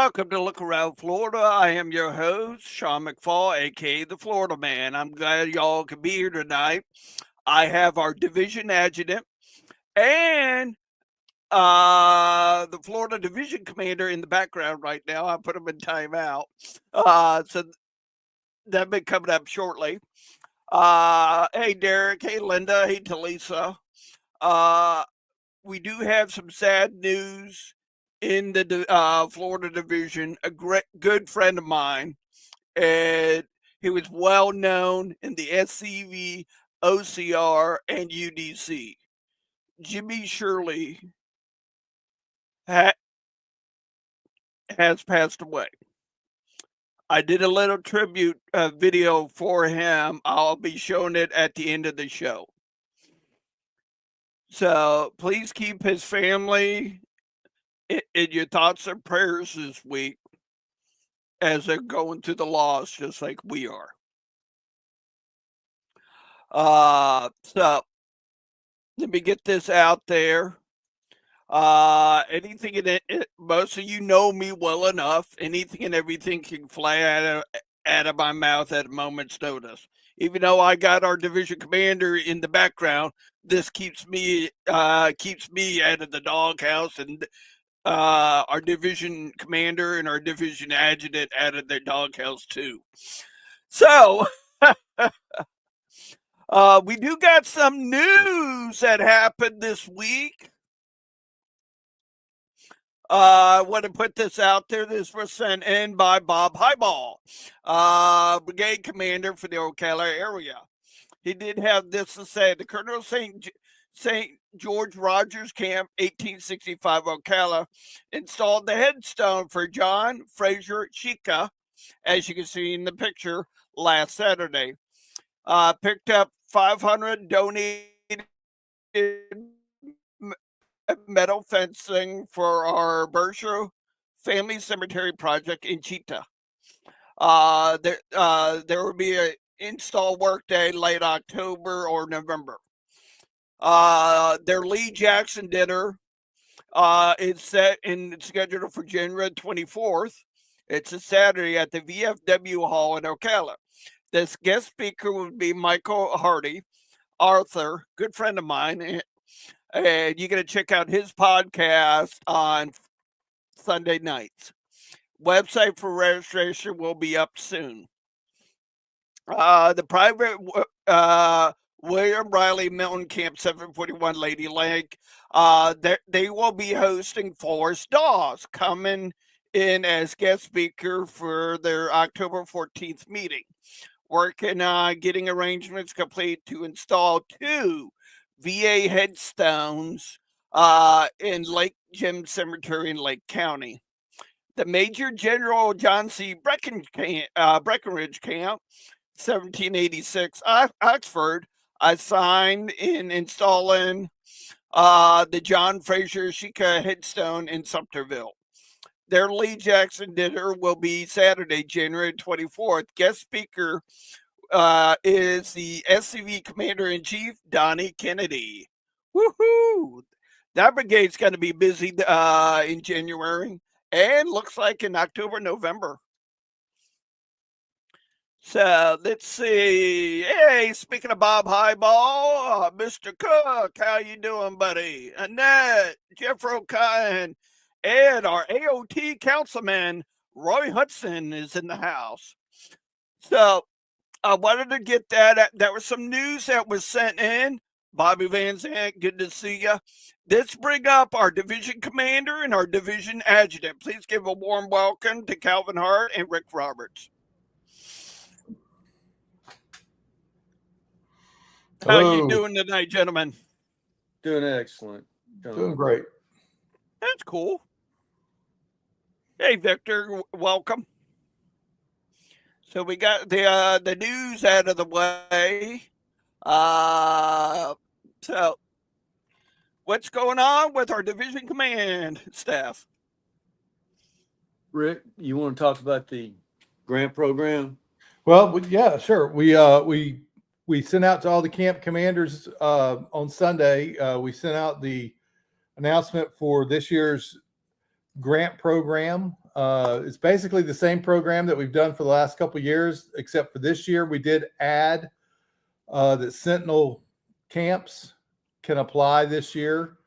welcome to Look Around Florida. I am your host, Sean McFall, aka the Florida Man. I'm glad y'all could be here tonight. I have our division adjutant and the Florida division commander in the background right now. I put him in timeout. So that'll be coming up shortly. Hey, Derek. Hey, Linda. Hey, Talisa. Uh, we do have some sad news in the Florida division. A great, good friend of mine, and he was well known in the SCV, OCR, and UDC. Jimmy Shirley ha- has passed away. I did a little tribute video for him. I'll be showing it at the end of the show. So please keep his family in your thoughts and prayers this week as they're going through the loss, just like we are. So let me get this out there. Anything in it, most of you know me well enough. Anything and everything can fly out of my mouth at a moment's notice. Even though I got our division commander in the background, this keeps me out of the doghouse, and our division commander and our division adjutant out of their doghouse too. So we do got some news that happened this week. I want to put this out there. This was sent in by Bob Highball, brigade commander for the Ocala area. He did have this to say: the Colonel St. George Rogers Camp, 1865 Ocala, installed the headstone for John Fraser Chica, as you can see in the picture, last Saturday. Picked up 500 donated metal fencing for our Berkshire Family Cemetery project in Cheetah. There will be an install work day late October or November. Their Lee Jackson dinner is set and scheduled for January 24th. It's a Saturday at the VFW Hall in Ocala. This guest speaker would be Michael Hardy, Arthur, good friend of mine, and you're going to check out his podcast on Sunday nights. Website for registration will be up soon. The private William Riley Milton Camp 741 Lady Lake, they will be hosting Forrest Dawes coming in as guest speaker for their October 14th meeting. Working on getting arrangements complete to install 2 VA headstones in Lake Jim Cemetery in Lake County. The Major General John C. Breckenridge Camp, 1786 Oxford, assigned in installing the John Fraser Chica headstone in Sumterville. Their Lee Jackson dinner will be Saturday, January 24th. Guest speaker is the SCV Commander-in-Chief, Donnie Kennedy. Woohoo! That brigade's going to be busy in January and looks like in October, November. So let's see. Hey, speaking of Bob Highball, Mr. Cook, how you doing, buddy? Annette, Jeff O'Kine, and our AOT councilman, Roy Hudson, is in the house. So I wanted to get that. There was some news that was sent in. Bobby Van Zandt, good to see you. Let's bring up our division commander and our division adjutant. Please give a warm welcome to Calvin Hart and Rick Roberts. Hello. How are you doing tonight, gentlemen? Doing excellent. Doing great. That's cool. Hey, Victor, welcome. So we got the news out of the way. So what's going on with our division command staff? Rick, you want to talk about the grant program? Well, yeah, sure. We sent out to all the camp commanders on Sunday. We sent out the announcement for this year's grant program. It's basically the same program that we've done for the last couple of years, except for this year we did add that Sentinel camps can apply this year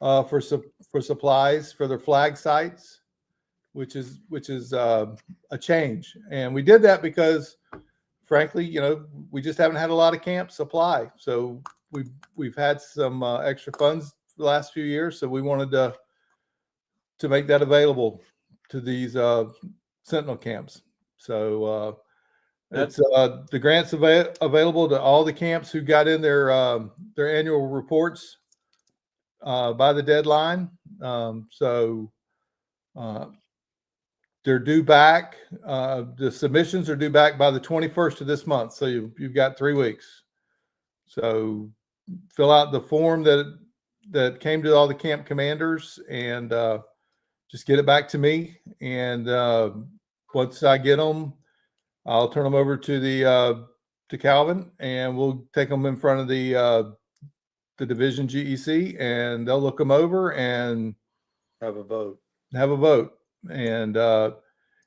for supplies for their flag sites, which is a change. And we did that because, frankly, we just haven't had a lot of camps apply. So we've had some extra funds the last few years, so we wanted to make that available to these Sentinel camps. So it's the grants available to all the camps who got in their annual reports by the deadline. So they're due back. The submissions are due back by the 21st of this month. So you've got 3 weeks. So fill out the form that came to all the camp commanders and just get it back to me. And once I get them, I'll turn them over to Calvin, and we'll take them in front of the division GEC, and they'll look them over and Have a vote. And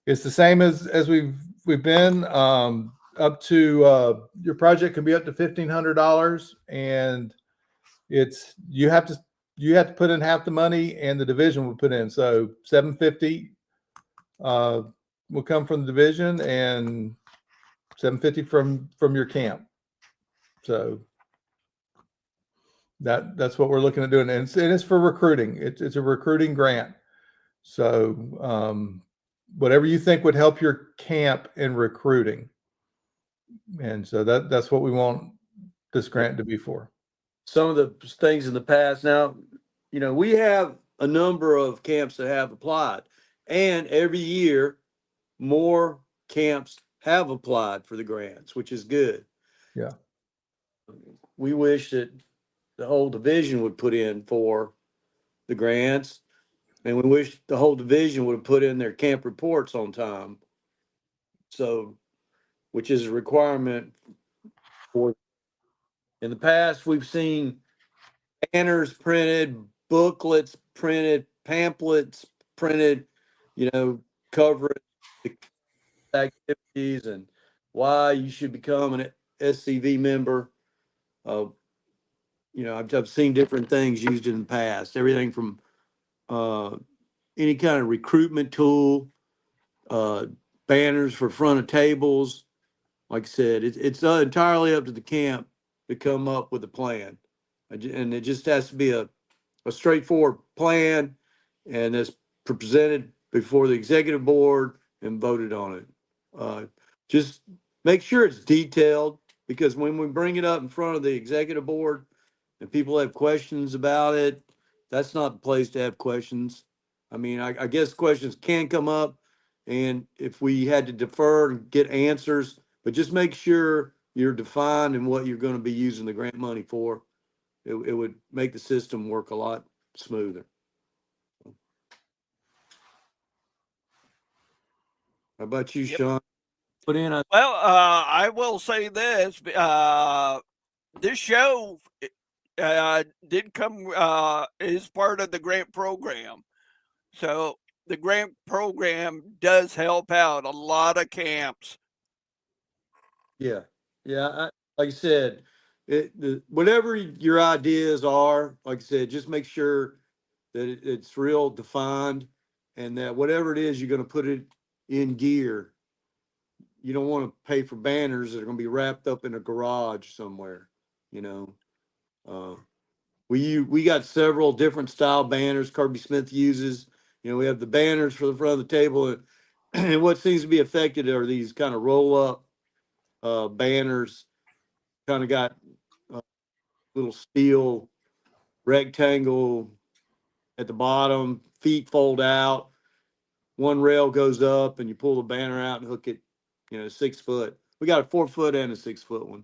it's the same as we've been up to your project can be up to $1,500, and you have to put in half the money, and the division will put in. So $750 will come from the division, and $750 from your camp. So that's what we're looking at doing, and it's for recruiting. It's a recruiting grant. So whatever you think would help your camp in recruiting, and so that's what we want this grant to be for. Some of the things in the past. Now, we have a number of camps that have applied, and every year more camps have applied for the grants, which is good. Yeah. We wish that the whole division would put in for the grants, and we wish the whole division would have put in their camp reports on time. So, which is a requirement for. In the past, we've seen banners printed, booklets printed, pamphlets printed, covering the activities and why you should become an SCV member. I've seen different things used in the past, everything from any kind of recruitment tool, banners for front of tables. Like I said, it's entirely up to the camp to come up with a plan. And it just has to be a straightforward plan, and it's presented before the executive board and voted on it. Just make sure it's detailed, because when we bring it up in front of the executive board and people have questions about it, that's not the place to have questions. I mean, I guess questions can come up, and if we had to defer and get answers, but just make sure you're defined in what you're going to be using the grant money for. It would make the system work a lot smoother. How about you, Yep. Sean? Put in a Well, I will say this: this show did come is part of the grant program, so the grant program does help out a lot of camps. yeah. Like I said, whatever your ideas are, like I said, just make sure that it's real defined, and that whatever it is you're going to put it in gear. You don't want to pay for banners that are going to be wrapped up in a garage somewhere. We got several different style banners Kirby Smith uses. We have the banners for the front of the table, and what seems to be affected are these kind of roll up banners. Kind of got a little steel rectangle at the bottom, feet fold out, one rail goes up, and you pull the banner out and hook it, 6 foot. We got a 4 foot and a 6 foot one.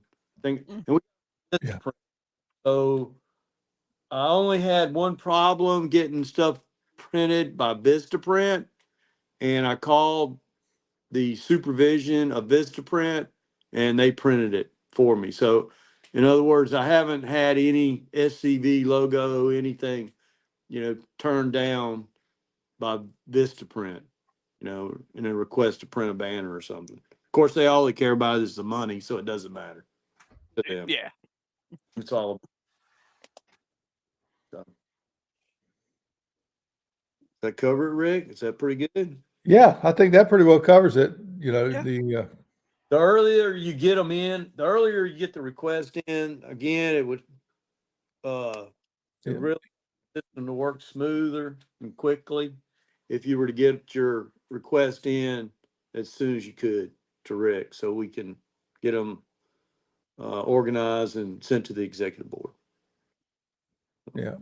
Yeah. So I only had one problem getting stuff printed by Vistaprint, and I called the supervision of Vistaprint, and they printed it for me. So, in other words, I haven't had any SCV logo, anything, turned down by Vistaprint. in a request to print a banner or something. Of course, they all they care about is the money, so it doesn't matter to them. Yeah. It's all. So. That cover it, Rick? Is that pretty good? Yeah, I think that pretty well covers it. Yeah. The earlier you get them in, the earlier you get the request in. Again, it would it really system to work smoother and quickly if you were to get your request in as soon as you could to Rick, so we can get them organized and sent to the executive board. Yeah.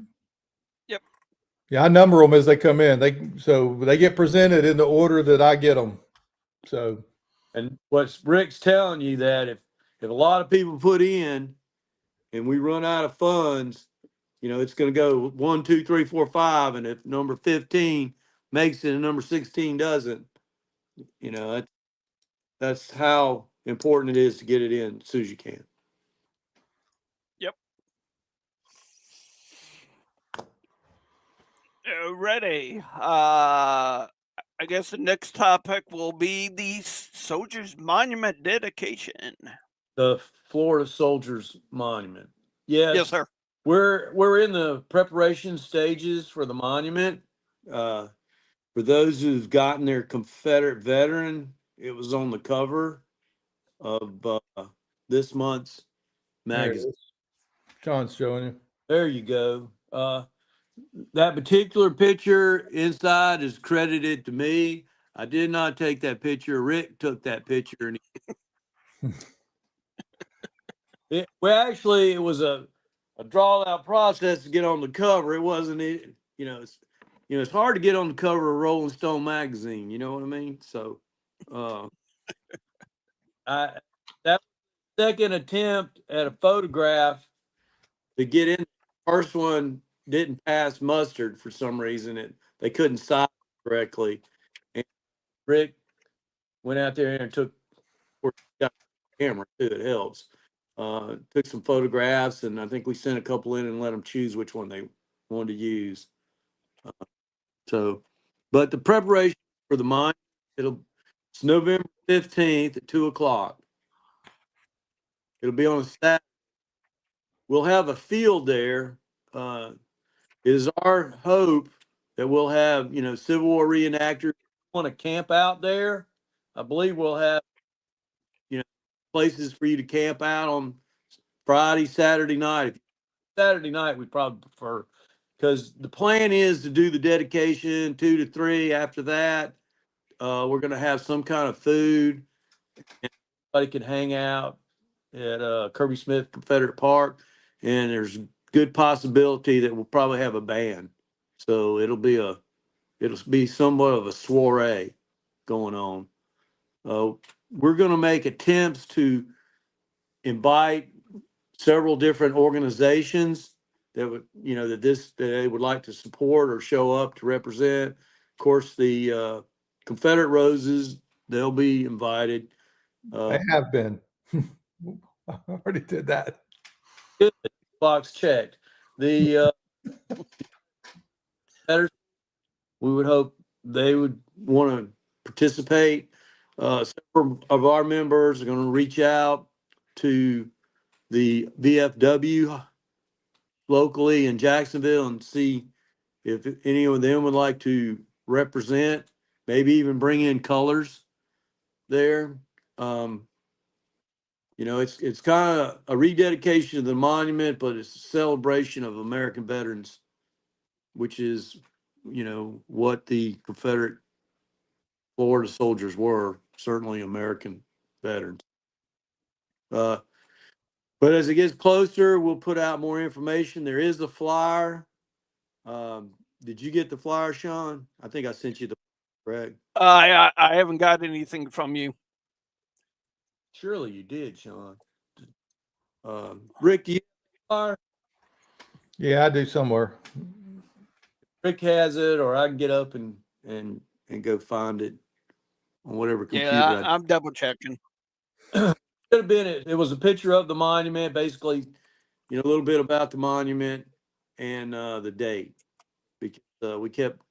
Yep. Yeah, I number them as they come in. They get presented in the order that I get them. So. And what Rick's telling you that if a lot of people put in and we run out of funds, it's going to go 1, 2, 3, 4, 5, and if number 15 makes it and number 16 doesn't, that's how important it is to get it in as soon as you can. Yep. Ready. I guess the next topic will be the Soldiers Monument dedication. The Florida Soldiers Monument. Yes, sir. We're in the preparation stages for the monument. For those who've gotten their Confederate veteran, it was on the cover of this month's magazine. John's showing you. There you go. That particular picture inside is credited to me. I did not take that picture. Rick took that picture, and it was a drawn out process to get on the cover. It wasn't it's hard to get on the cover of Rolling Stone magazine. You know what I mean? So, that second attempt at a photograph to get in. First one didn't pass mustard for some reason. They couldn't size it correctly. And Rick went out there and took the camera too. It helps. Took some photographs, and I think we sent a couple in and let them choose which one they wanted to use. But the preparation for the mine, it's November 15th at 2:00. It'll be on a Saturday. We'll have a field there. It is our hope that we'll have, Civil War reenactors want to camp out there. I believe we'll have, places for you to camp out on Friday, Saturday night. Saturday night, we probably prefer, because the plan is to do the dedication 2 to 3. After that, we're going to have some kind of food. And everybody can hang out at Kirby Smith Confederate Park, and there's good possibility that we'll probably have a band. So it'll be somewhat of a soiree going on. We're going to make attempts to invite several different organizations that would, that they would like to support or show up to represent. Of course, the Confederate Roses, they'll be invited. They have been. I already did that. Good. Box checked. The we would hope they would want to participate. Several of our members are going to reach out to the VFW locally in Jacksonville and see if any of them would like to represent, maybe even bring in colors there. It's kind of a rededication of the monument, but it's a celebration of American veterans, which is, what the Confederate Florida soldiers were, certainly American veterans. But as it gets closer, we'll put out more information. There is a flyer. Did you get the flyer, Sean? I think I sent you the correct. I haven't got anything from you. Surely you did, Sean. Rick, do you have the flyer? Yeah, I do somewhere. Rick has it, or I can get up and go find it on whatever computer. Yeah, I'm double checking. Could have been it. It was a picture of the monument, basically, a little bit about the monument and the date, because we kept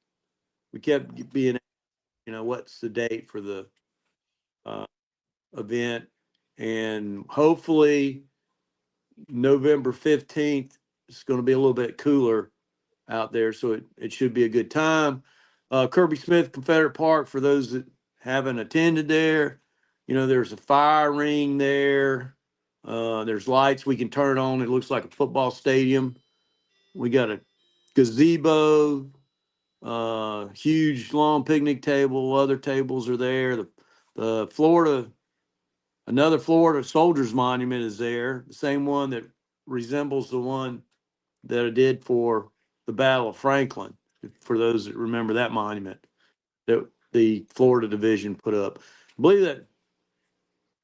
being what's the date for the event, and hopefully November 15th, it's going to be a little bit cooler out there, so it should be a good time. Kirby Smith Confederate Park, for those that haven't attended there, there's a fire ring there. There's lights we can turn on. It looks like a football stadium. We got a gazebo, huge long picnic table. Other tables are there. Another Florida Soldiers Monument is there, the same one that resembles the one that I did for the Battle of Franklin, for those that remember that monument that the Florida Division put up. I believe that,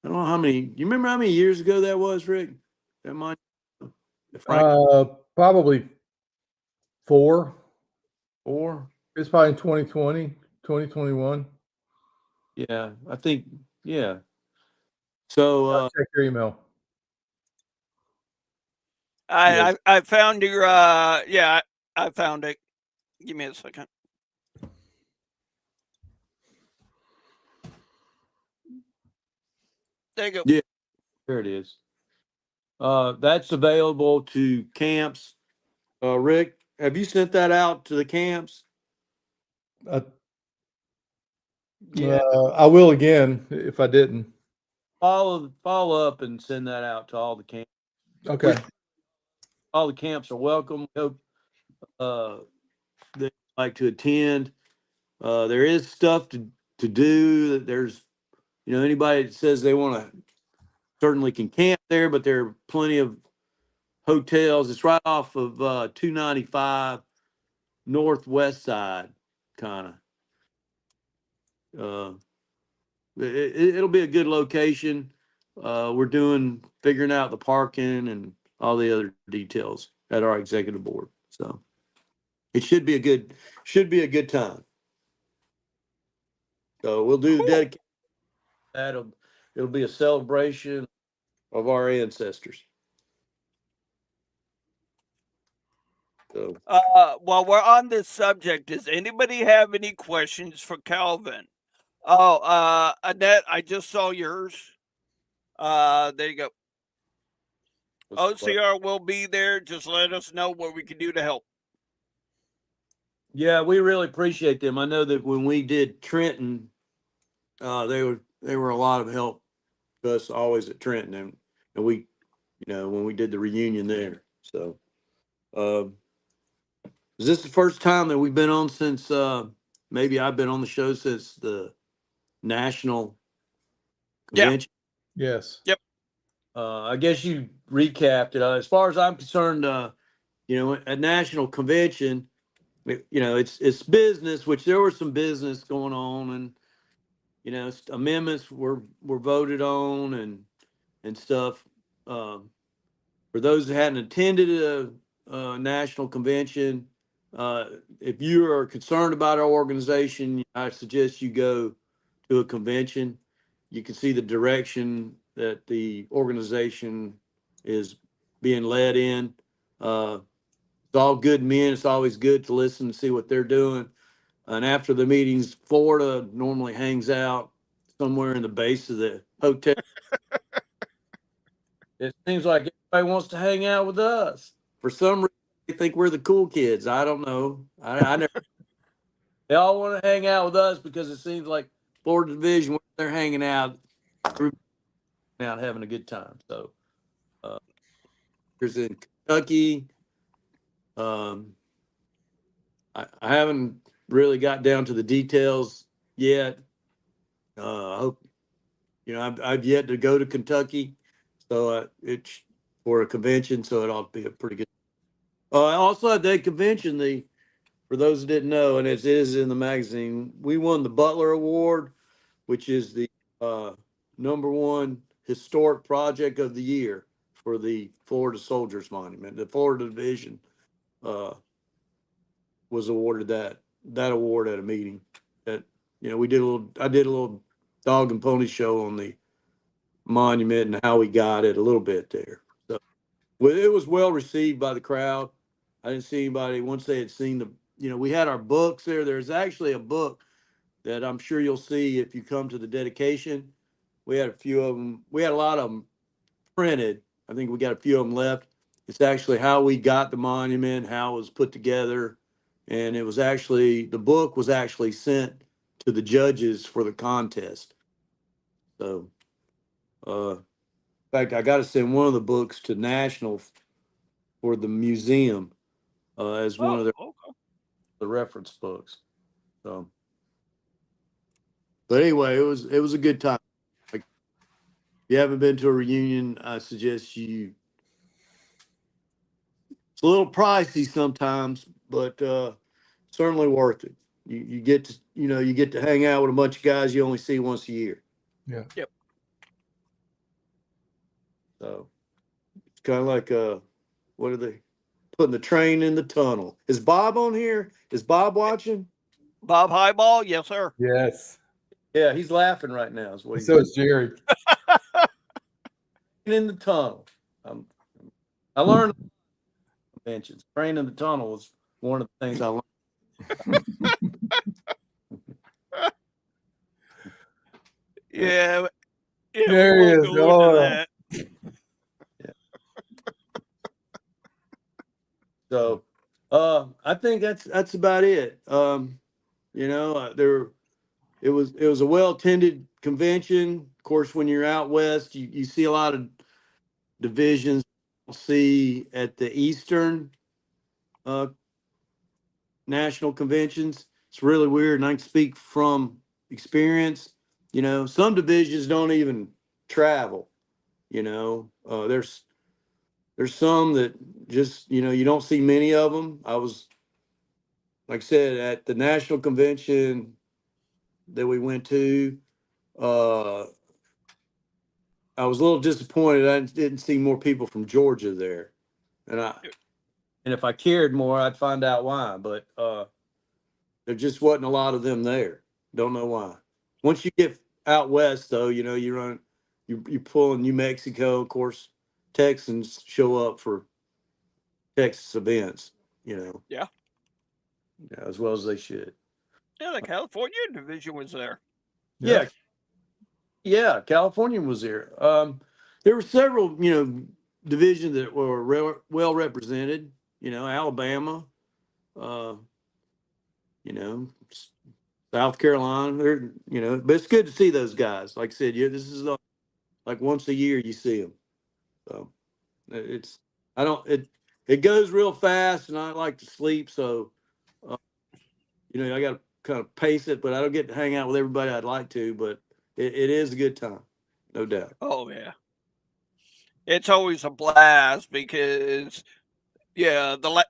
I don't know how many, you remember how many years ago that was, Rick? That monument? Probably 4. 4? It's probably in 2020, 2021. Yeah, I think, yeah. So, Check your email. I found your yeah, I found it. Give me a second. There you go. Yeah, there it is. That's available to camps. Rick, have you sent that out to the camps? Yeah, I will again if I didn't. Follow up and send that out to all the camps. Okay. All the camps are welcome. We hope they like to attend. There is stuff to do. There's anybody that says they want to certainly can camp there, but there are plenty of hotels. It's right off of 295 northwest side, kind of. It'll be a good location. We're figuring out the parking and all the other details at our executive board. So it should be a good time. So we'll do the dedication. It'll be a celebration of our ancestors. So While we're on this subject, does anybody have any questions for Calvin? Oh, Annette, I just saw yours. There you go. OCR will be there. Just let us know what we can do to help. Yeah, we really appreciate them. I know that when we did Trenton, they were a lot of help to us always at Trenton, and we, when we did the reunion there. So, is this the first time that we've been on since maybe I've been on the show since the national convention? Yeah. Yes. Yep. I guess you recapped it. As far as I'm concerned, a national convention, it's business, which there was some business going on, and amendments were voted on and stuff. For those that hadn't attended a national convention, if you are concerned about our organization, I suggest you go to a convention. You can see the direction that the organization is being led in. It's all good men. It's always good to listen and see what they're doing. And after the meetings, Florida normally hangs out somewhere in the base of the hotel. It seems like everybody wants to hang out with us. For some reason, they think we're the cool kids. I don't know. I never. They all want to hang out with us because it seems like Florida Division, when they're hanging out, having a good time. So, there's in Kentucky. I haven't really got down to the details yet. I hope, I've yet to go to Kentucky, so it's for a convention, so it ought to be a pretty good. Also at that convention, for those that didn't know, and it is in the magazine, we won the Butler Award, which is the #1 historic project of the year for the Florida Soldiers Monument. The Florida Division was awarded that award at a meeting. That I did a little dog and pony show on the monument and how we got it a little bit there. So it was well received by the crowd. I didn't see anybody once they had seen we had our books there. There's actually a book that I'm sure you'll see if you come to the dedication. We had a few of them. We had a lot of them printed. I think we got a few of them left. It's actually how we got the monument, how it was put together. And it was actually, the book was actually sent to the judges for the contest. So, in fact, I got to send one of the books to National for the museum as one of the reference books. So, but anyway, it was a good time. Like, if you haven't been to a reunion, I suggest you. It's a little pricey sometimes, but certainly worth it. You get to you get to hang out with a bunch of guys you only see once a year. Yeah. Yep. So it's kind of like what are they putting the train in the tunnel? Is Bob on here? Is Bob watching? Bob Highball, yes, sir. Yes. Yeah, he's laughing right now. Is what he's So is Jerry. in the tunnel. I learned conventions. Train in the tunnel was one of the things I learned. Yeah, There he we won't is. go into that. So I think that's about it. It was a well attended convention. Of course, when you're out west, you see a lot of divisions you see at the Eastern national conventions. It's really weird, and I can speak from experience. Some divisions don't even travel. There's some that just you don't see many of them. I was, like I said, at the national convention that we went to. I was a little disappointed. I didn't see more people from Georgia there, and if I cared more, I'd find out why. But there just wasn't a lot of them there. Don't know why. Once you get out west, though, you pull in New Mexico. Of course, Texans show up for Texas events. Yeah. As well as they should. Yeah, the California division was there. Yeah. Yeah, California was there. There were several, divisions that were well represented. Alabama, uh, South Carolina. But it's good to see those guys. Like I said, this is like once a year you see them. So it goes real fast, and I like to sleep, so I got to kind of pace it. But I don't get to hang out with everybody I'd like to. But it is a good time, no doubt. Oh yeah, it's always a blast because the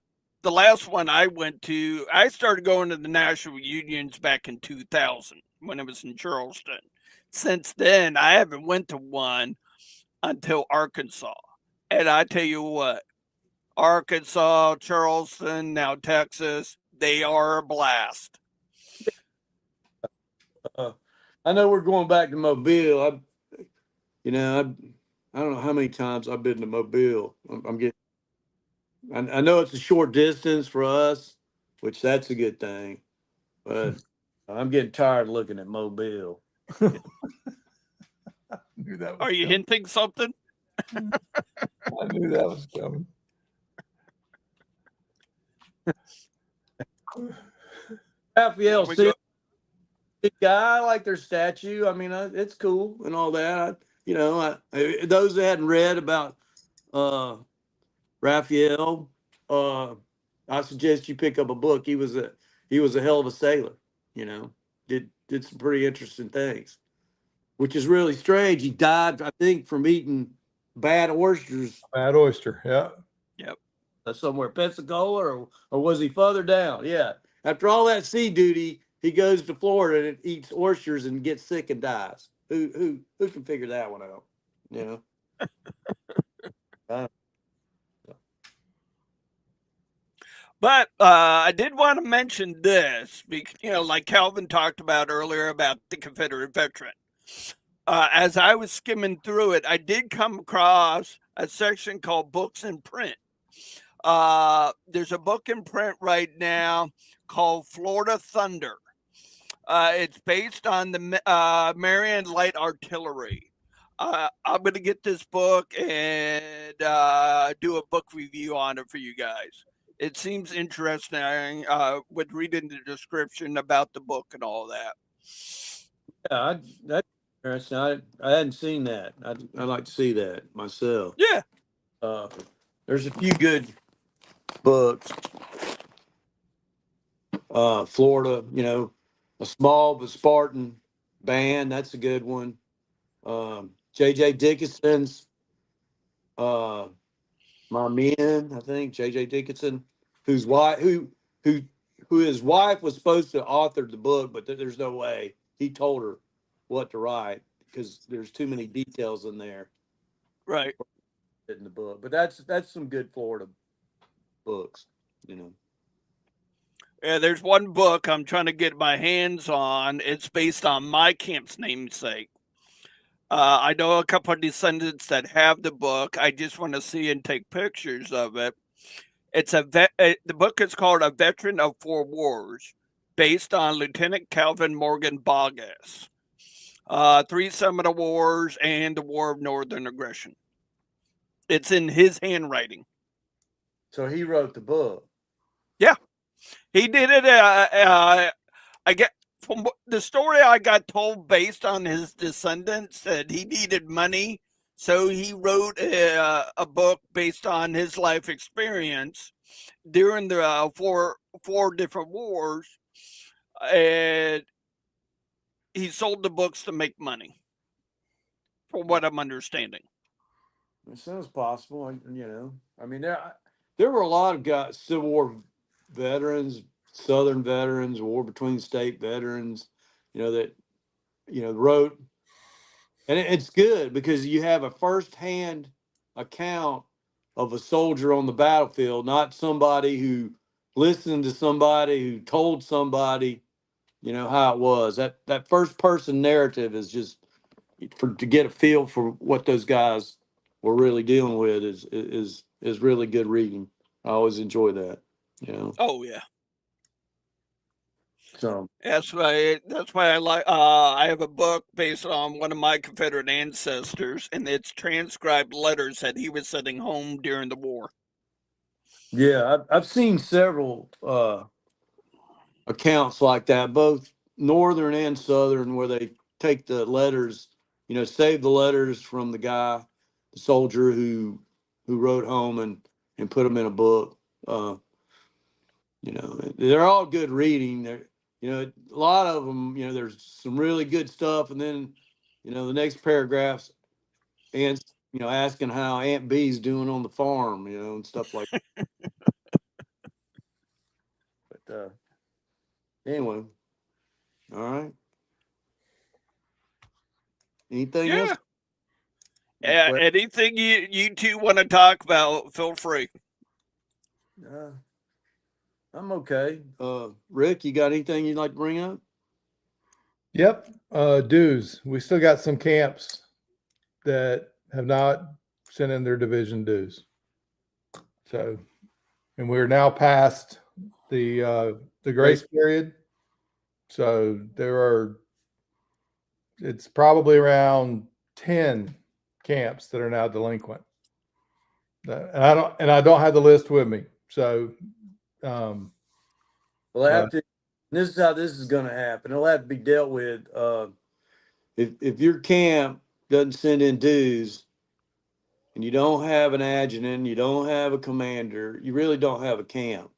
last one I went to, I started going to the national unions back in 2000 when I was in Charleston. Since then, I haven't went to one until Arkansas, and I tell you what, Arkansas, Charleston, now Texas, they are a blast. I know we're going back to Mobile. I don't know how many times I've been to Mobile. I know it's a short distance for us, which that's a good thing, but I'm getting tired of looking at Mobile. I knew that was Are you coming. hinting something? I knew that was coming. Raphael We City, go- big guy. I like their statue. I mean, it's cool and all that. Those that hadn't read about Raphael, I suggest you pick up a book. He was a hell of a sailor. Did some pretty interesting things, which is really strange. He died, I think, from eating bad oysters. Bad oyster. Yeah. Yep. Somewhere, Pensacola, or was he further down? Yeah. After all that sea duty, he goes to Florida and eats oysters and gets sick and dies. Who can figure that one out? But I did want to mention this because, like Calvin talked about earlier about the Confederate veteran. As I was skimming through it, I did come across a section called Books in Print. There's a book in print right now called Florida Thunder. It's based on the Marion Light Artillery. I'm going to get this book and do a book review on it for you guys. It seems interesting with reading the description about the book and all that. Yeah, that's interesting. I hadn't seen that. I'd like to see that myself. Yeah. There's a few good books. Florida, a small but Spartan band. That's a good one. J.J. Dickinson's My Men, I think. J.J. Dickinson, whose wife, who his wife was supposed to author the book, but there's no way he told her what to write because there's too many details in there. Right. In the book, but that's some good Florida books. Yeah, there's one book I'm trying to get my hands on. It's based on my camp's namesake. I know a couple of descendants that have the book. I just want to see and take pictures of it. It's the book is called A Veteran of Four Wars, based on Lieutenant Calvin Morgan Boggess. 3 Seminole Wars and the War of Northern Aggression. It's in his handwriting. So he wrote the book. Yeah, he did it. I get from the story I got told based on his descendants that he needed money, so he wrote a book based on his life experience during the four different wars, and he sold the books to make money. From what I'm understanding, It sounds possible. I mean, there were a lot of guys, Civil War veterans, Southern veterans, War Between State veterans, that wrote, and it's good because you have a firsthand account of a soldier on the battlefield, not somebody who listened to somebody who told somebody, how it was. That first person narrative is just to get a feel for what those guys were really dealing with is really good reading. I always enjoy that. Oh yeah. So That's why I like. I have a book based on one of my Confederate ancestors, and it's transcribed letters that he was sending home during the war. yeah, I've seen several accounts like that, both northern and southern, where they take the letters, save the letters from the guy, the soldier who wrote home and put them in a book. They're all good reading. A lot of them, there's some really good stuff, and then, the next paragraphs, and asking how Aunt B's doing on the farm, and stuff like that. But anyway, all right. Anything else? Yeah. Anything you two want to talk about, feel free. I'm okay. Rick, you got anything you'd like to bring up? Yep. Dues. We still got some camps that have not sent in their division dues. So, and we're now past the grace period. So it's probably around 10 camps that are now delinquent. And I don't have the list with me. So, Well, this is how this is going to happen. It'll have to be dealt with. If your camp doesn't send in dues and you don't have an adjutant, you don't have a commander, you really don't have a camp.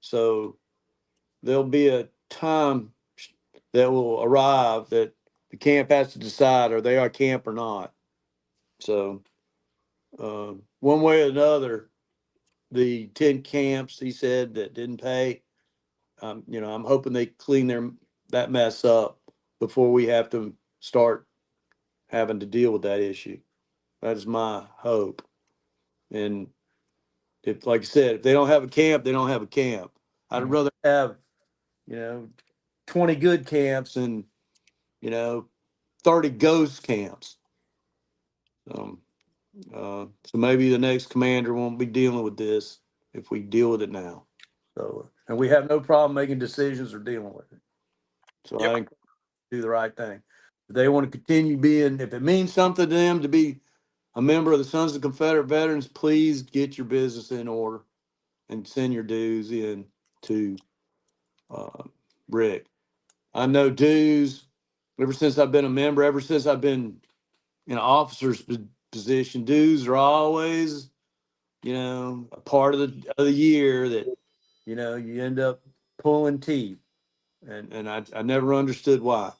So there'll be a time that will arrive that the camp has to decide are they a camp or not. So one way or another, the 10 camps he said that didn't pay, I'm hoping they clean that mess up before we have to start having to deal with that issue. That is my hope. And if, like I said, if they don't have a camp, they don't have a camp. I'd rather have, 20 good camps and, 30 ghost camps. So maybe the next commander won't be dealing with this if we deal with it now. So, and we have no problem making decisions or dealing with it. So Yep. I encourage them to do the right thing. If they want to continue being, if it means something to them to be a member of the Sons of Confederate Veterans, please get your business in order and send your dues in to Rick. I know dues, ever since I've been a member, ever since I've been in an officer's position, dues are always, a part of the year that, you end up pulling teeth. And I never understood why.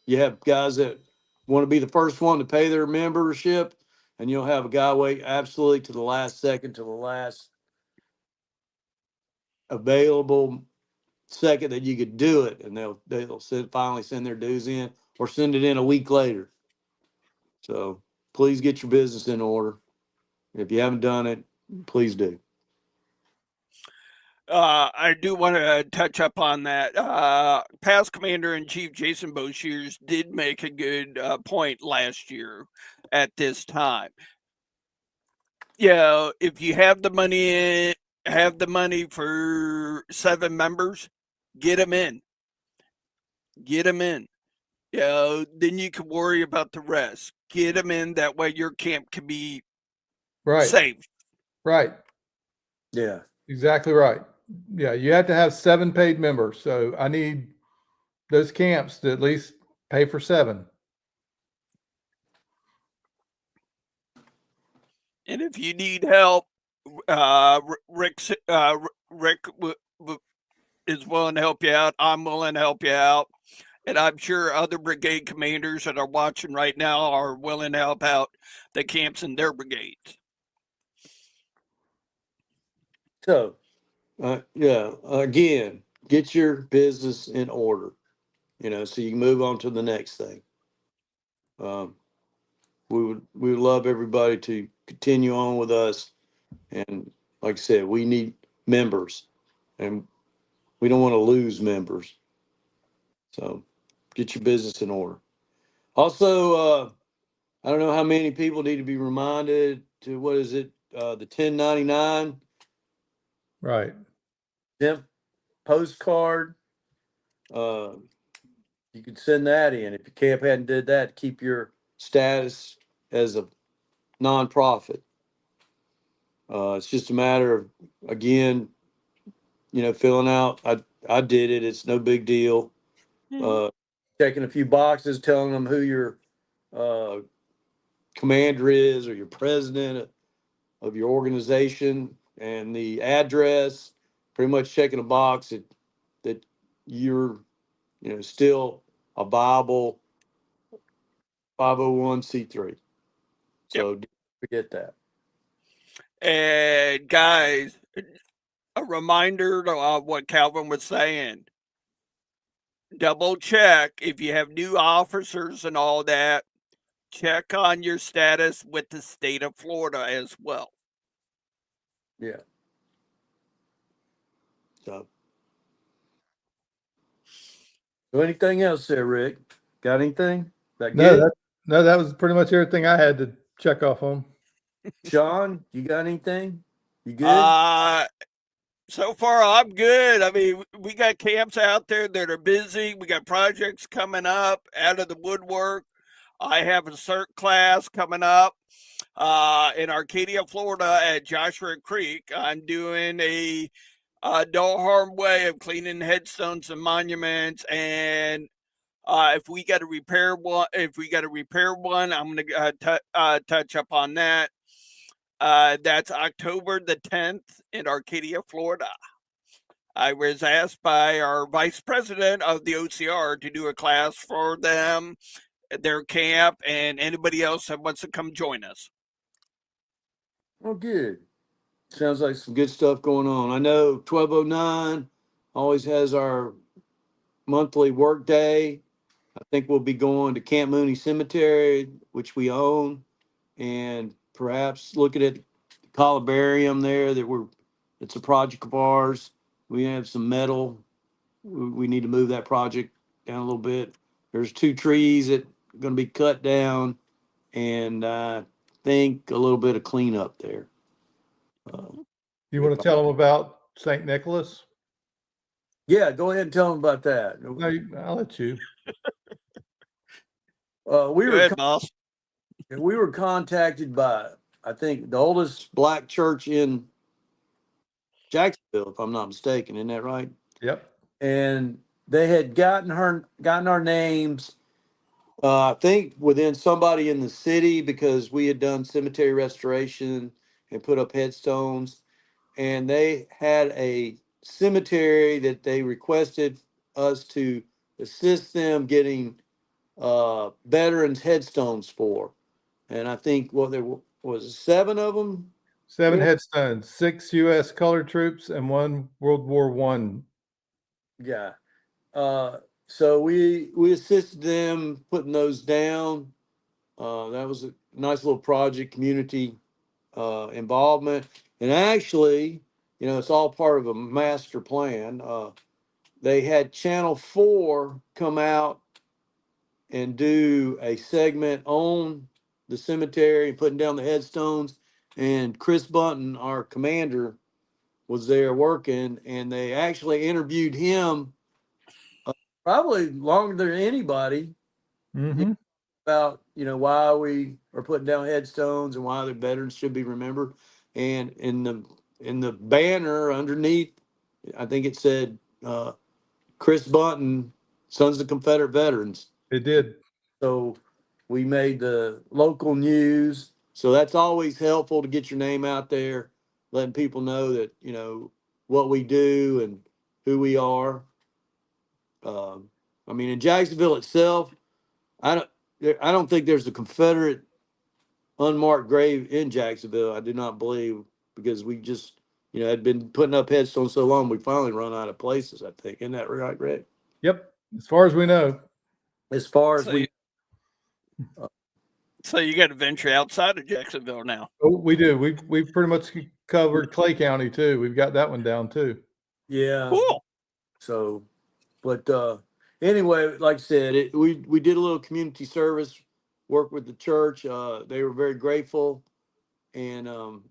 You have guys that want to be the first one to pay their membership, and you'll have a guy wait absolutely to the last second, to the last available second that you could do it, and they'll finally send their dues in or send it in a week later. So please get your business in order. If you haven't done it, please do. I do want to touch up on that. Past Commander-in-Chief Jason Boshiers did make a good point last year at this time. If you have the money for 7 members, get them in. Get them in. Then you can worry about the rest. Get them in. That way your camp can be Right. safe. Right. Yeah. Exactly right. Yeah. You have to have 7 paid members. So I need those camps to at least pay for 7. And if you need help, Rick is willing to help you out. I'm willing to help you out. And I'm sure other brigade commanders that are watching right now are willing to help out the camps in their brigades. So, again, get your business in order, so you can move on to the next thing. We would love everybody to continue on with us. And like I said, we need members, and we don't want to lose members. So get your business in order. Also, I don't know how many people need to be reminded to, what is it? The 1099 Right. postcard. You could send that in. If your camp hadn't did that, keep your status as a nonprofit. It's just a matter of, again, filling out. I did it. It's no big deal. Checking a few boxes, telling them who your commander is or your president of your organization and the address. Pretty much checking a box that you're, still a viable 501c3. So Yep. don't forget that. And guys, a reminder to what Calvin was saying. Double check if you have new officers and all that. Check on your status with the state of Florida as well. Yeah. So anything else there, Rick? Got anything? That good? That was pretty much everything I had to check off on. Sean, you got anything? You good? So far I'm good. I mean, we got camps out there that are busy. We got projects coming up out of the woodwork. I have a cert class coming up in Arcadia, Florida at Joshua Creek. I'm doing a no harm way of cleaning headstones and monuments. And if we got to repair one, I'm going to touch up on that. That's October the 10th in Arcadia, Florida. I was asked by our vice president of the OCR to do a class for them, their camp, and anybody else that wants to come join us. Oh, good. Sounds like some good stuff going on. I know 1209 always has our monthly work day. I think we'll be going to Camp Mooney Cemetery, which we own, and perhaps looking at the columbarium there it's a project of ours. We have some metal. We need to move that project down a little bit. There's 2 trees that are going to be cut down, and I think a little bit of cleanup there. You want to tell them about St. Nicholas? Yeah, go ahead and tell them about that. No, I'll let you. We Go were ahead, boss. we were contacted by, I think, the oldest black church in Jacksonville, if I'm not mistaken. Isn't that right? Yep. And they had gotten our names. I think within somebody in the city, because we had done cemetery restoration and put up headstones, and they had a cemetery that they requested us to assist them getting veterans headstones for. And I think was 7 of them. 7 Roy? headstones, 6 U.S. colored troops, and 1 World War One. Yeah. So we assisted them putting those down. That was a nice little project, community involvement, and actually, it's all part of a master plan. They had Channel 4 come out and do a segment on the cemetery and putting down the headstones, and Chris Bunton, our commander, was there working, and they actually interviewed him probably longer than anybody Mm-hmm. about why we are putting down headstones and why the veterans should be remembered. And in the banner underneath, I think it said Chris Bunton, Sons of Confederate Veterans. It did. So we made the local news. So that's always helpful to get your name out there, letting people know that what we do and who we are. I mean, in Jacksonville itself, I don't I don't think there's a Confederate unmarked grave in Jacksonville. I do not believe, because we just had been putting up headstones so long, we finally run out of places. I think, isn't that right, Greg? Yep. As far as we know. As far as So, we, so you got to venture outside of Jacksonville now. Oh, we do. We've pretty much covered Clay County too. We've got that one down too. yeah. Cool. So, but anyway, like I said, we did a little community service work with the church. They were very grateful, and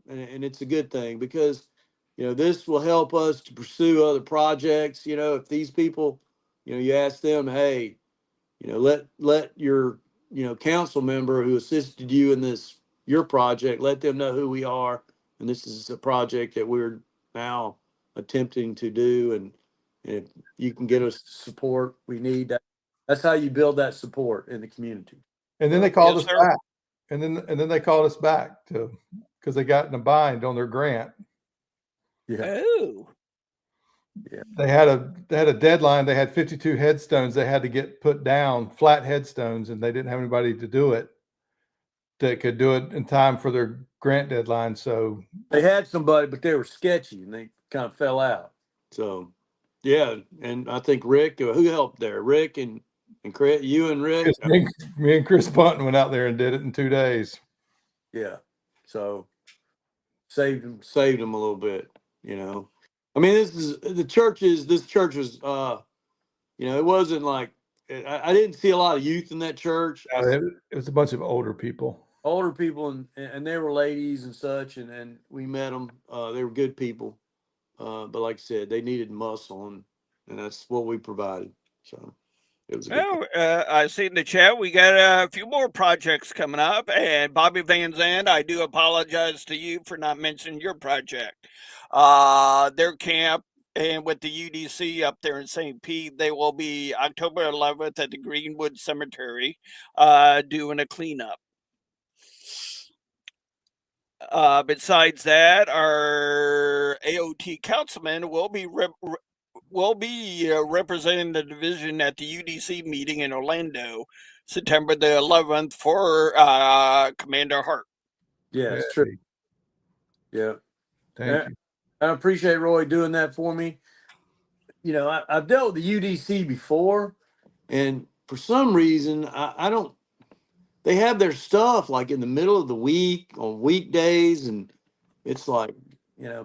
it's a good thing, because this will help us to pursue other projects. If these people, you ask them, hey, let your council member who assisted you in your project, let them know who we are, and this is a project that we're now attempting to do, and if you can get us support we need, that's how you build that support in the community. And then they called Yes, us sir. back. And then they called us back because they got in a bind on their grant. Yeah. Oh. They had a deadline. They had 52 headstones they had to get put down, flat headstones, and they didn't have anybody to do it that could do it in time for their grant deadline. So They had somebody, but they were sketchy and they kind of fell out. So, yeah. And I think Rick, who helped there? Rick and Chris, you and Rick. me and Chris Bunton went out there and did it in 2 days. Yeah. So saved them a little bit, I mean, this church was, it wasn't like, I didn't see a lot of youth in that church. It was a bunch of older people. Older people, and they were ladies and such, and we met them. They were good people. But like I said, they needed muscle, and that's what we provided. So it was a good thing. Oh, I see in the chat we got a few more projects coming up. And Bobby Van Zandt, I do apologize to you for not mentioning your project. Their camp and with the UDC up there in St. Pete, they will be October 11th at the Greenwood Cemetery doing a cleanup. Besides that, our AOT councilman will be representing the division at the UDC meeting in Orlando, September the 11th for Commander Hart. Yeah, it's true. Yeah. Thank you. I appreciate Roy doing that for me. I've dealt with the UDC before, and for some reason, I don't. They have their stuff like in the middle of the week on weekdays, and it's like,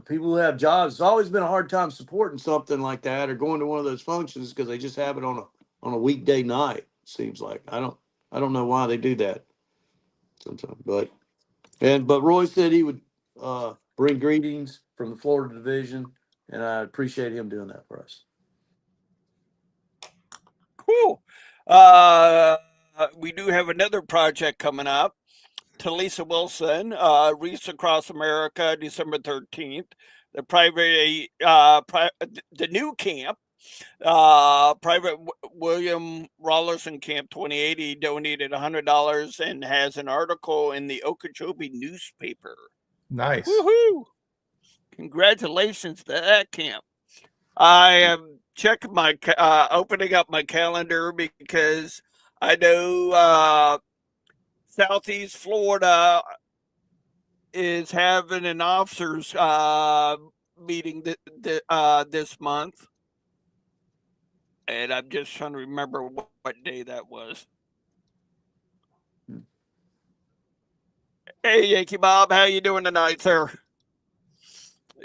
people who have jobs. It's always been a hard time supporting something like that or going to one of those functions, because they just have it on a weekday night. Seems like I don't know why they do that sometimes, but Roy said he would bring greetings from the Florida division, and I appreciate him doing that for us. Whew. We do have another project coming up. Talisa Wilson, Reefs Across America, December 13th. The the new camp, Private William Rollerson Camp 2080 donated $100 and has an article in the Okeechobee newspaper. Nice. Woohoo! Congratulations to that camp. I am checking my opening up my calendar because I know Southeast Florida is having an officers meeting this month, and I'm just trying to remember what day that was. Hey, Yankee Bob, how you doing tonight, sir?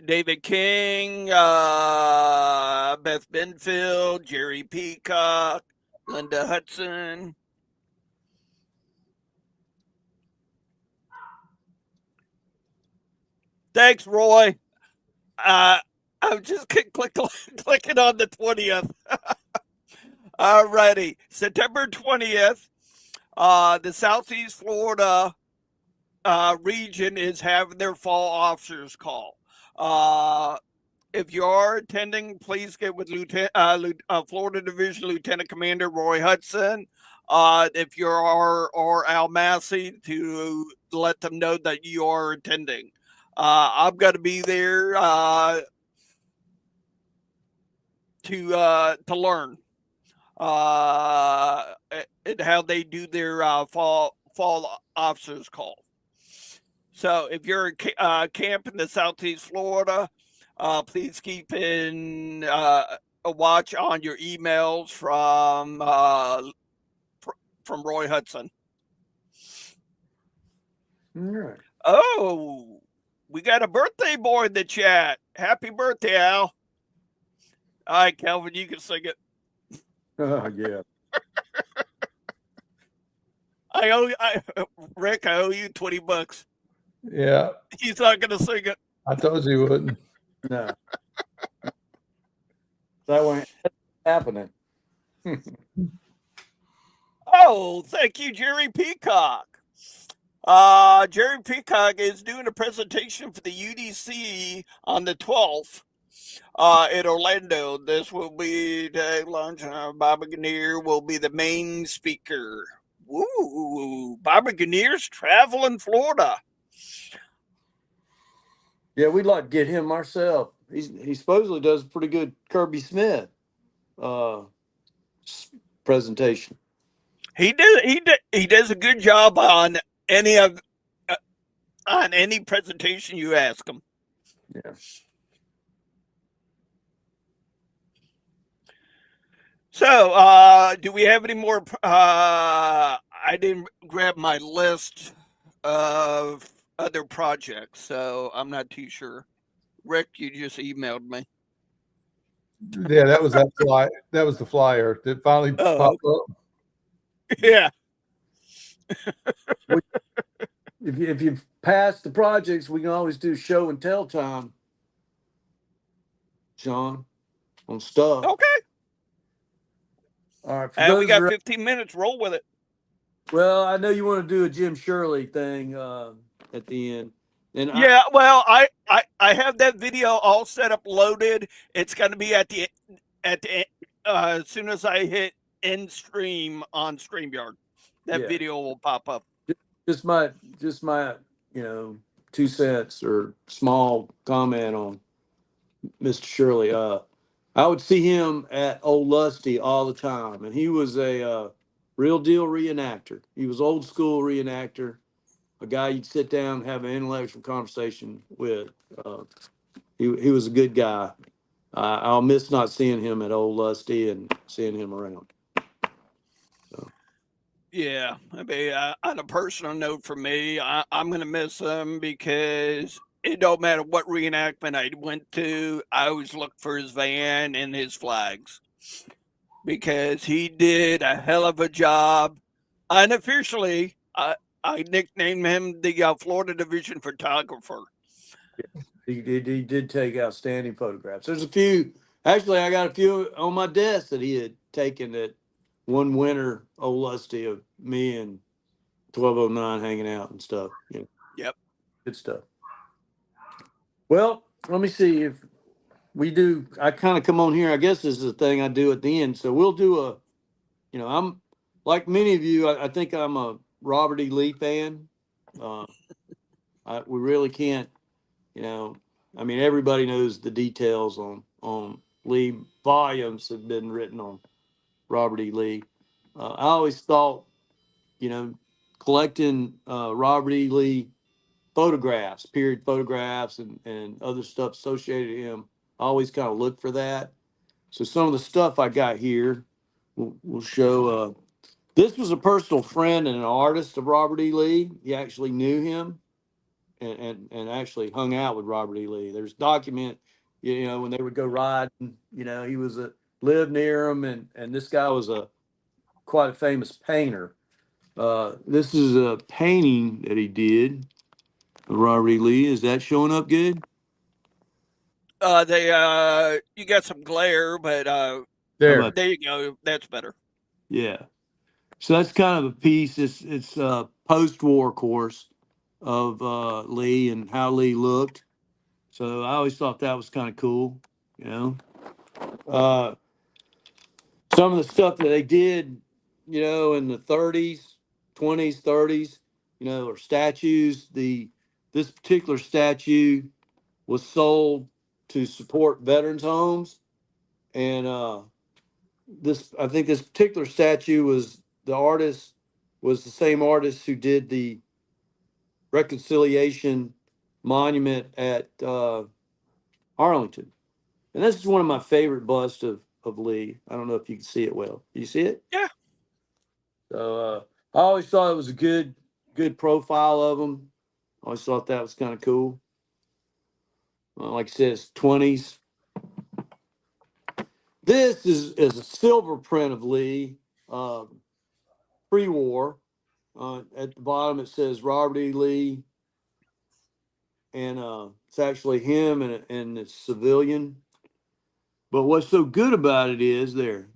David King, Beth Benfield, Jerry Peacock, Linda Hudson. Thanks, Roy. I'm just clicking on the 20th. Alrighty, September 20th. The Southeast Florida region is having their fall officers call. If you are attending, please get with Florida Division Lieutenant Commander Roy Hudson. If you are or Al Massey, to let them know that you are attending. I'm going to be there to learn and how they do their fall officers call. So if you're camp in the Southeast Florida, please keep in a watch on your emails from Roy Hudson. All right. Oh, we got a birthday boy in the chat. Happy birthday, Al. All right, Calvin, you can sing it. Yeah. Rick, I owe you $20. Yeah, He's not going to sing it. I told you he wouldn't. No. That won't happening. Oh, thank you, Jerry Peacock. Jerry Peacock is doing a presentation for the UDC on the 12th in Orlando. This will be the lunch. Bobby Gannier will be the main speaker. Woo! Bobby Gannier's traveling Florida. Yeah, we'd like to get him ourselves. He supposedly does a pretty good Kirby Smith presentation. He does a good job on any presentation you ask him. Yeah. So, do we have any more? I didn't grab my list of other projects, so I'm not too sure. Rick, you just emailed me. Yeah, that was that was the flyer that finally popped up. Yeah. If you've passed the projects, we can always do show and tell time, John, on stuff. Okay. All right. And we got 15 minutes. Roll with it. Well, I know you want to do a Jim Shirley thing at the end. And yeah, well, I have that video all set up, loaded. It's going to be at the as soon as I hit end stream on StreamYard, that video will pop up. Just my 2 cents or small comment on Mr. Shirley. I would see him at Old Lusty all the time, and he was a real deal reenactor. He was old school reenactor, a guy you'd sit down and have an intellectual conversation with. He was a good guy. I'll miss not seeing him at Old Lusty and seeing him around. So. Yeah, I mean, on a personal note for me, I'm going to miss him because it don't matter what reenactment I went to, I always looked for his van and his flags because he did a hell of a job. Unofficially, I nicknamed him the Florida Division photographer. He did take outstanding photographs. There's a few. Actually, I got a few on my desk that he had taken that one winter, old Lusty, of me and 1209 hanging out and stuff. Yeah, Yep. good stuff. Well, let me see if we do. I kind of come on here. I guess this is a thing I do at the end. So we'll do a, I'm like many of you, I think I'm a Robert E. Lee fan. Uh, we really can't, I mean, everybody knows the details on Lee. Volumes have been written on Robert E. Lee. I always thought, you know, collecting Robert E. Lee photographs, period photographs, and other stuff associated with him. I always kind of look for that. So some of the stuff I got here will show. This was a personal friend and an artist of Robert E. Lee. He actually knew him and actually hung out with Robert E. Lee. There's document, when they would go riding, he was lived near him, and this guy was quite a famous painter. This is a painting that he did of Robert E. Lee. Is that showing up good? You got some glare, but How There. about, there you go. That's better. yeah. So that's kind of a piece. It's a post-war course of Lee and how Lee looked. So I always thought that was kind of cool, you know. Some of the stuff that they did, in the 30s, 20s, 30s, or statues. This particular statue was sold to support veterans homes, and I think this particular statue was the same artist who did the Reconciliation Monument at Arlington. And this is one of my favorite busts of Lee. I don't know if you can see it well. Do you see it? Yeah. So I always thought it was a good profile of him. I always thought that was kind of cool. Like I said, it's 20s. This is a silver print of Lee, pre-war. At the bottom it says Robert E. Lee, and it's actually him and it's civilian. But what's so good about it is the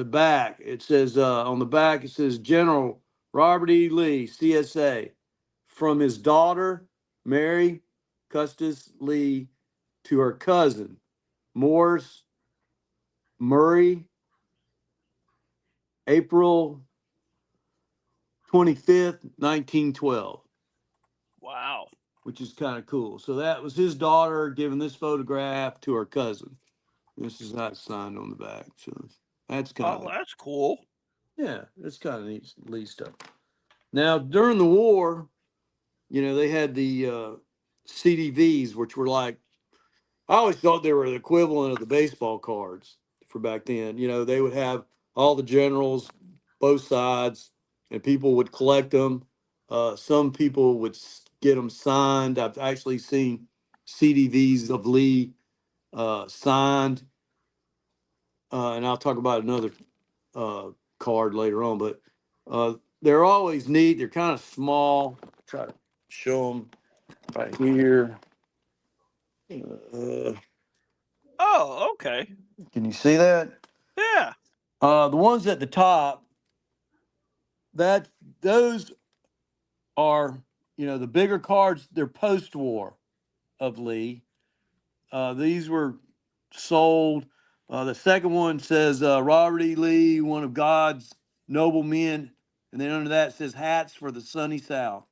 back. It says on the back it says General Robert E. Lee, CSA, from his daughter Mary Custis Lee to her cousin Morris Murray, April 25th, 1912. Wow. Which is kind of cool. So that was his daughter giving this photograph to her cousin. This is how it's signed on the back. So that's kind Oh, of, that's cool. yeah, that's kind of neat Lee stuff. Now, during the war, they had the CDVs, which were like, I always thought they were the equivalent of the baseball cards for back then. They would have all the generals, both sides, and people would collect them. Some people would get them signed. I've actually seen CDVs of Lee signed, and I'll talk about another card later on. But they're always neat. They're kind of small. Try to show them right here. Oh, okay. Can you see that? Yeah. The ones at the top, those are, the bigger cards. They're post-war of Lee. These were sold. The second one says Robert E. Lee, one of God's noble men, and then under that it says hats for the sunny South,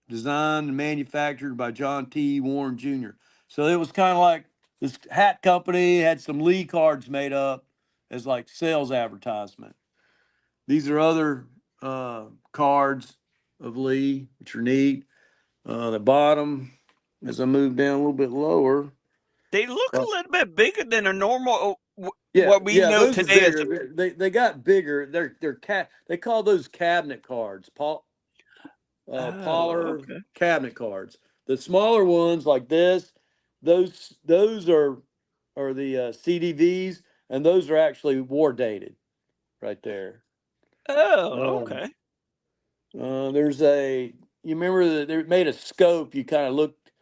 designed and manufactured by John T. Warren Jr. So it was kind of like this hat company had some Lee cards made up as like sales advertisement. These are other cards of Lee, which are neat. The bottom, as I move down a little bit lower. They look a little bit bigger than a normal, Yeah, what we yeah, know those are today as a, bigger. They got bigger. They call those cabinet cards, oh, Poller okay. cabinet cards. The smaller ones like this, those are the CDVs, and those are actually war dated, right there. Oh, Um, okay. there's you remember that they made a scope. You kind of looked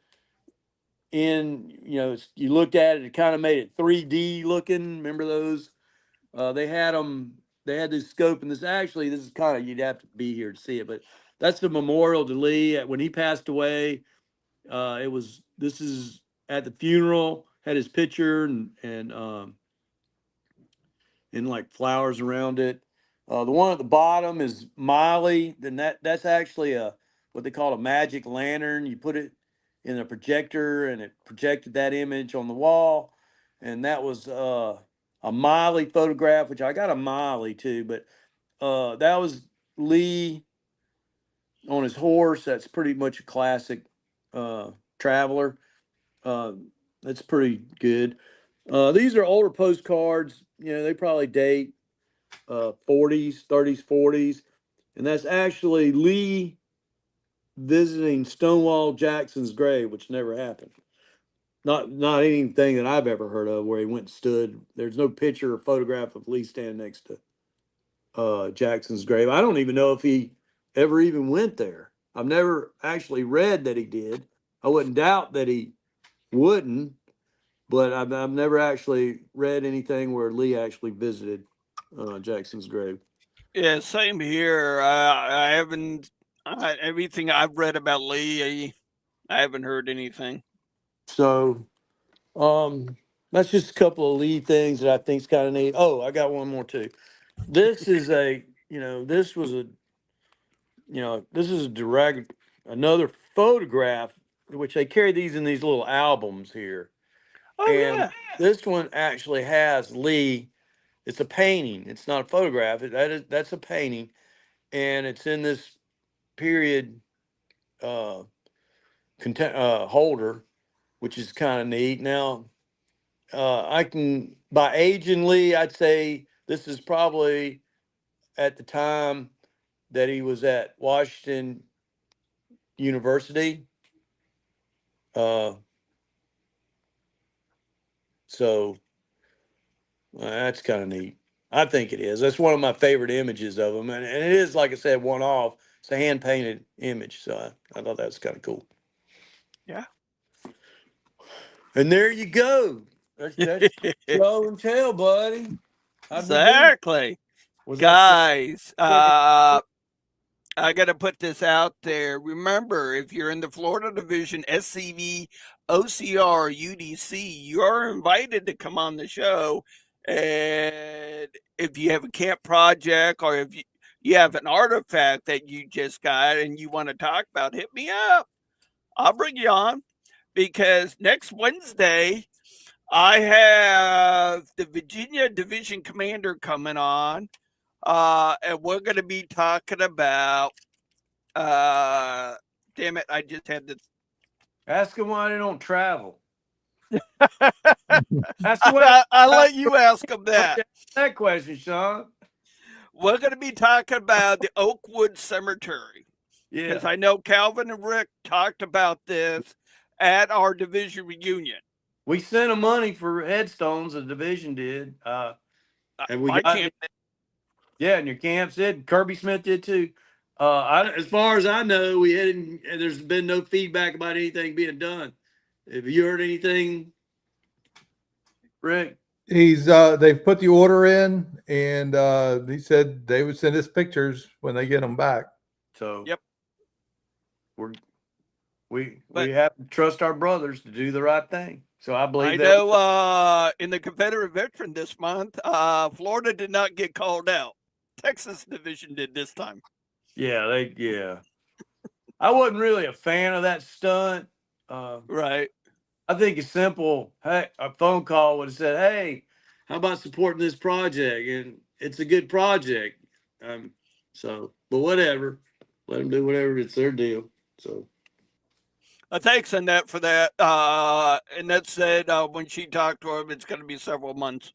in, you looked at it. It kind of made it 3D looking. Remember those? They had them. they had this scope, and this is kind of, you'd have to be here to see it, but that's the memorial to Lee when he passed away. This is at the funeral, had his picture and like flowers around it. The one at the bottom is Miley. Then that's actually what they call a magic lantern. You put it in a projector, and it projected that image on the wall. And that was a Miley photograph, which I got a Miley too. But that was Lee on his horse. That's pretty much a classic traveler. That's pretty good. These are older postcards. They probably date 40s, 30s, 40s. And that's actually Lee visiting Stonewall Jackson's grave, which never happened. Not anything that I've ever heard of where he went and stood. There's no picture or photograph of Lee standing next to Jackson's grave. I don't even know if he ever even went there. I've never actually read that he did. I wouldn't doubt that he wouldn't, but I've never actually read anything where Lee actually visited Jackson's grave. Yeah, same here. I haven't everything I've read about Lee. I haven't heard anything. So, that's just a couple of Lee things that I think's kind of neat. Oh, I got one more too. This is another photograph, which they carry these in these little albums here. Oh And yeah. this one actually has Lee. It's a painting. It's not a photograph. That's a painting, and it's in this period holder, which is kind of neat. Now, by age and Lee, I'd say this is probably at the time that he was at Washington University. So that's kind of neat. I think it is. That's one of my favorite images of him, and it is, like I said, one off. It's a hand painted image, so I thought that was kind of cool. Yeah. And there you go. That's show and tell, buddy. Exactly. Guys, I got to put this out there. Remember, if you're in the Florida Division, SCV, OCR, UDC, you're invited to come on the show. And if you have a camp project, or if you have an artifact that you just got and you want to talk about, hit me up. I'll bring you on, because next Wednesday, I have the Virginia Division Commander coming on. And we're going to be talking about, damn it, I just had this. Ask them why they don't travel. I'll let you ask them that. That question, Sean. We're going to be talking about the Oakwood Cemetery. Yeah. Because I know Calvin and Rick talked about this at our division reunion. We sent them money for headstones, the division did. And we yeah, and your camps did. Kirby Smith did too. As far as I know, there's been no feedback about anything being done. Have you heard anything, Rick? They've put the order in, and he said they would send us pictures when they get them back. So yep, we have to trust our brothers to do the right thing. So I believe in the Confederate Veteran this month, Florida did not get called out. Texas Division did this time. Yeah. I wasn't really a fan of that stunt. Right. I think it's simple. Hey, a phone call would have said, "Hey, how about supporting this project?" And it's a good project. But whatever. Let them do whatever. It's their deal. So. Thanks, Annette, for that. Annette said when she talked to him, it's going to be several months.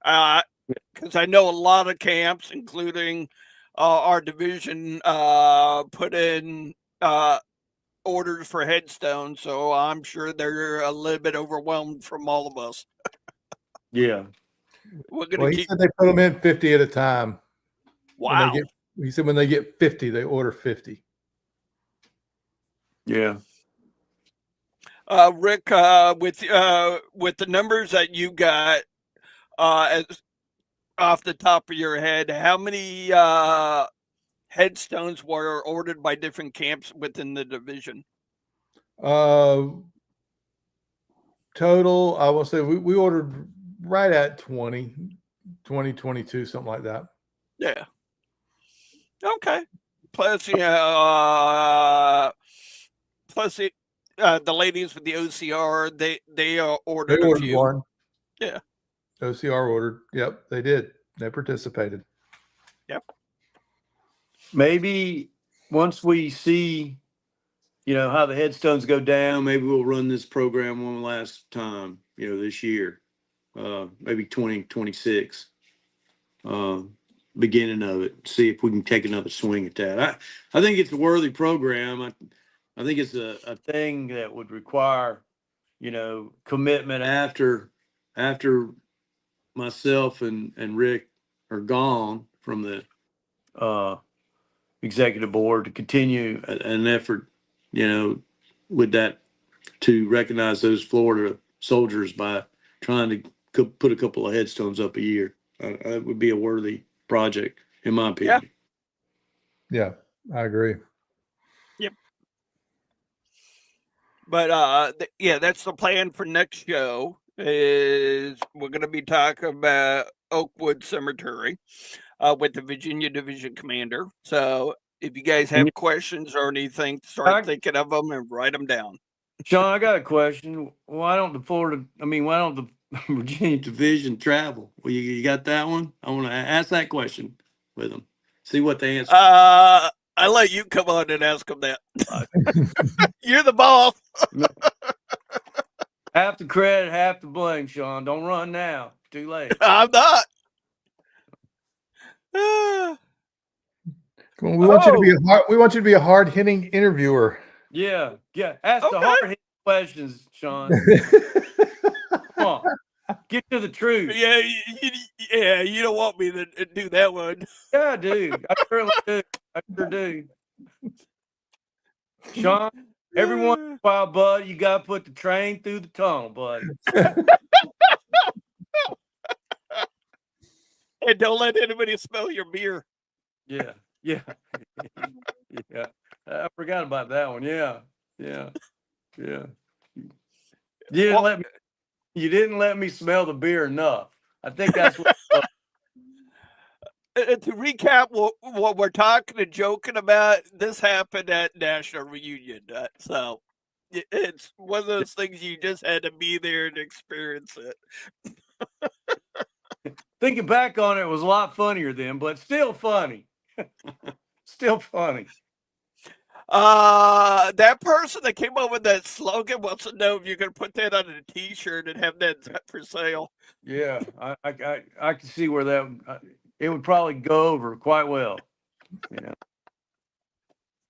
Because I know a lot of camps, including our division, put in orders for headstones. So I'm sure they're a little bit overwhelmed from all of us. Yeah. He said they put them in 50 at a time. Wow. He said when they get 50, they order 50. Yeah. Rick, with the numbers that you got, off the top of your head, how many headstones were ordered by different camps within the division? Total, I will say we ordered right at 20, 22, something like that. Yeah. Okay. Plus, the ladies with the OCR, they ordered a few. One. Yeah. OCR ordered. Yep, they did. They participated. Yep. Maybe once we see, how the headstones go down, maybe we'll run this program one last time, this year, maybe 2026, beginning of it, see if we can take another swing at that. I think it's a worthy program. I think it's a thing that would require, commitment after myself and Rick are gone from the executive board to continue an effort, with that, to recognize those Florida soldiers by trying to put a couple of headstones up a year. It would be a worthy project, in my opinion. Yeah, I agree. Yep. But that's the plan for next show. Is we're going to be talking about Oakwood Cemetery with the Virginia Division Commander. So if you guys have questions or anything, start thinking of them and write them down. Sean, I got a question. Why don't the Virginia Division travel? Well, you got that one? I want to ask that question with them. See what they answer. I let you come on and ask them that. You're the boss. Half the credit, half the blame, Sean. Don't run now. Too late. I'm not. Come on, we want you to be a hard hitting interviewer. Yeah. Ask the hard hitting questions, Sean. Come on. Get to the truth. Yeah, you don't want me to do that one. Yeah, I do. I certainly do. I sure do. Sean, every once in a while, bud, you got to put the train through the tunnel, bud. And don't let anybody smell your beer. Yeah. Yeah. I forgot about that one. Yeah. You didn't let me smell the beer enough. I think that's what. To recap what we're talking and joking about, this happened at National Reunion. So it's one of those things you just had to be there and experience it. Thinking back on it, it was a lot funnier then, but still funny. Still funny. That person that came up with that slogan wants to know if you can put that on a T-shirt and have that for sale. Yeah, I can see where that it would probably go over quite well.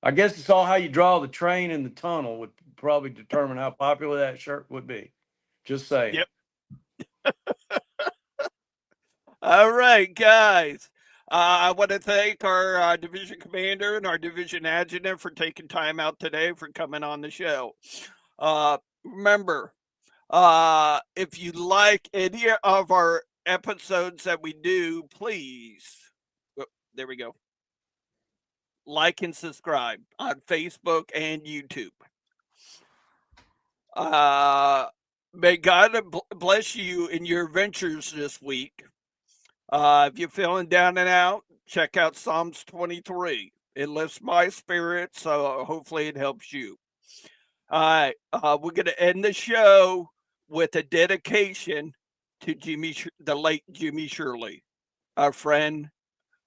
I guess it's all how you draw the train in the tunnel would probably determine how popular that shirt would be. Just saying. Yep. All right, guys. I want to thank our division commander and our division adjutant for taking time out today for coming on the show. Remember, if you like any of our episodes that we do, please, there we go, like and subscribe on Facebook and YouTube. May God bless you in your ventures this week. If you're feeling down and out, check out Psalms 23. It lifts my spirit, so hopefully it helps you. All right, we're going to end the show with a dedication to the late Jimmy Shirley, our friend,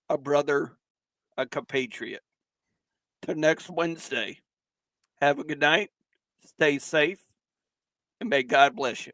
a brother, a compatriot. Till next Wednesday, have a good night, stay safe, and may God bless you.